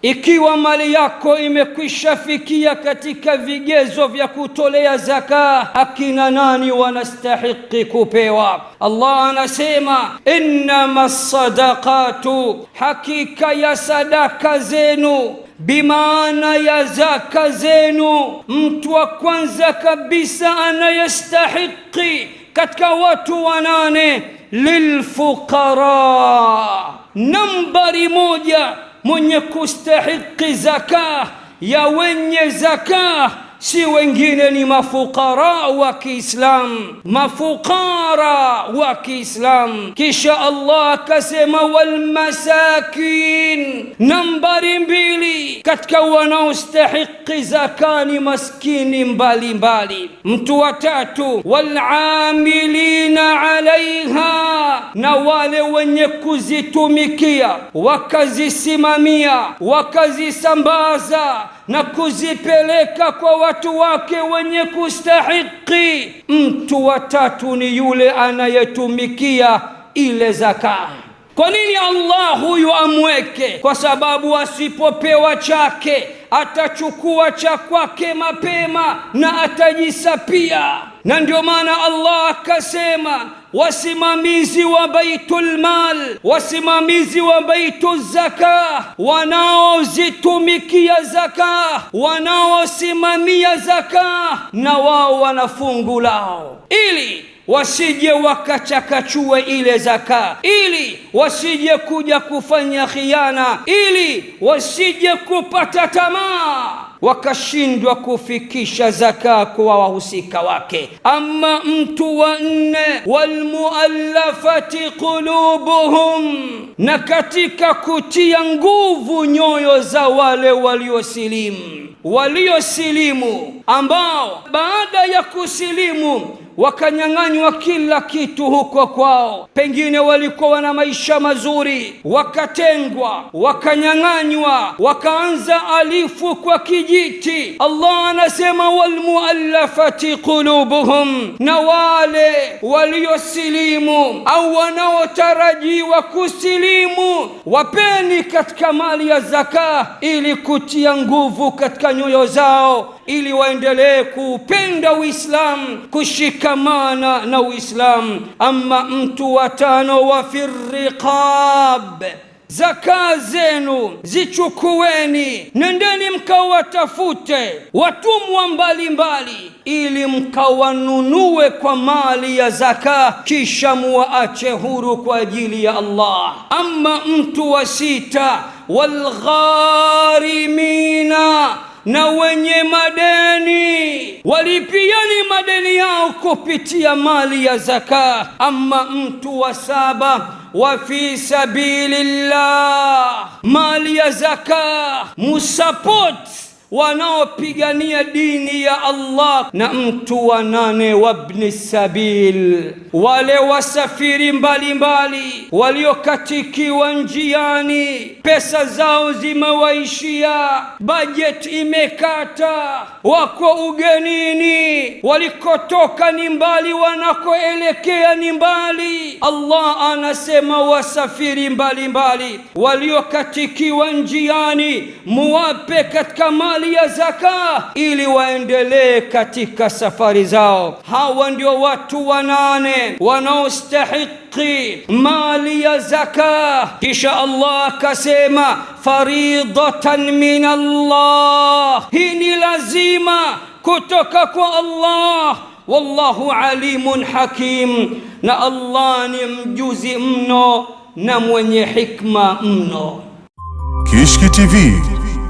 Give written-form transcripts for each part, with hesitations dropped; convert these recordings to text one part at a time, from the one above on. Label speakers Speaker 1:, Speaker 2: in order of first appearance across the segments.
Speaker 1: Ikiwa mali yako imekwisha fikia katika vigezo vya kutolea zaka, akina nani wanastahiki kupewa? Allah anasema innamas sadaqatu, hakika ya sadaka zenu, bimaana ya zaka zenu, mtu wa kwanza kabisa anayestahiki katika watu wanane, lilfuqara. Nambari moja mwenye kustahiki zaka ya wenye zaka si wengine ni mafukara wa Kiislamu, mafukara wa Kiislamu. Kisha Allah akasema walmasakin, nambari mbili katika wanaostahiki zaka ni maskini mbalimbali. Mtu wa tatu walamilina alaiha, na wale wenye kuzitumikia wakazisimamia wakazisambaza na kuzipeleka kwa watu wake wenye kustahiki. Mtu wa tatu ni yule anayetumikia ile zaka. Kwa nini Allah huyu amweke? Kwa sababu asipopewa chake atachukua cha kwake mapema na atajisapia. Na ndio maana Allah akasema wasimamizi wa baitul mal, wasimamizi wa baitul zaka, wanaozitumikia zaka, wanaosimamia zaka, na wao wana fungu lao, ili wasije wakachakachue ile zaka, ili wasije kuja kufanya khiana, ili wasije kupata tamaa wakashindwa kufikisha zaka kwa wahusika wake. Ama mtu wa nne, walmuallafati qulubuhum, na katika kutia nguvu nyoyo za wale waliosilimu, ambao baada ya kusilimu wakanyang'anywa kila kitu huko kwao. Pengine walikuwa na maisha mazuri, wakatengwa, wakanyang'anywa, wakaanza alifu kwa kijiti. Allah anasema walmuallafati qulubuhum, na wale waliosilimu au wanaotarajiwa kusilimu, wapeni katika mali ya zaka ili kutia nguvu katika nyoyo zao, ili waendelee kupenda Uislamu, kushikamana na Uislamu. Ama mtu wa tano, wa firriqab, zaka zenu zichukueni, nendeni mkawatafute watumwa mbalimbali, ili mkawanunue kwa mali ya zaka, kisha muwaache huru kwa ajili ya Allah. Ama mtu wa sita, walgharimina, na wenye madeni, walipiani madeni yao kupitia mali ya zaka. Ama mtu wa saba, wa fi sabilillah, mali ya zaka musupport wanaopigania dini ya Allah. Na mtu wa nane, wabni sabil, wale wasafiri mbalimbali waliokatikiwa njiani, pesa zao zimewaishia, budget imekata, wako ugenini, walikotoka ni mbali, wanakoelekea ni mbali. Allah anasema wasafiri mbalimbali waliokatikiwa njiani, muwape katika mali ya zaka ili waendelee katika safari zao. Hawa ndio watu wanane wanaostahiki mali ya zaka. Kisha Allah akasema faridatan min Allah, hii ni lazima kutoka kwa Allah. Wallahu alimun hakim, na Allah ni mjuzi mno na mwenye hikma mno.
Speaker 2: Kishki TV,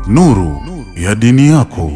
Speaker 2: nuru ya dini yako.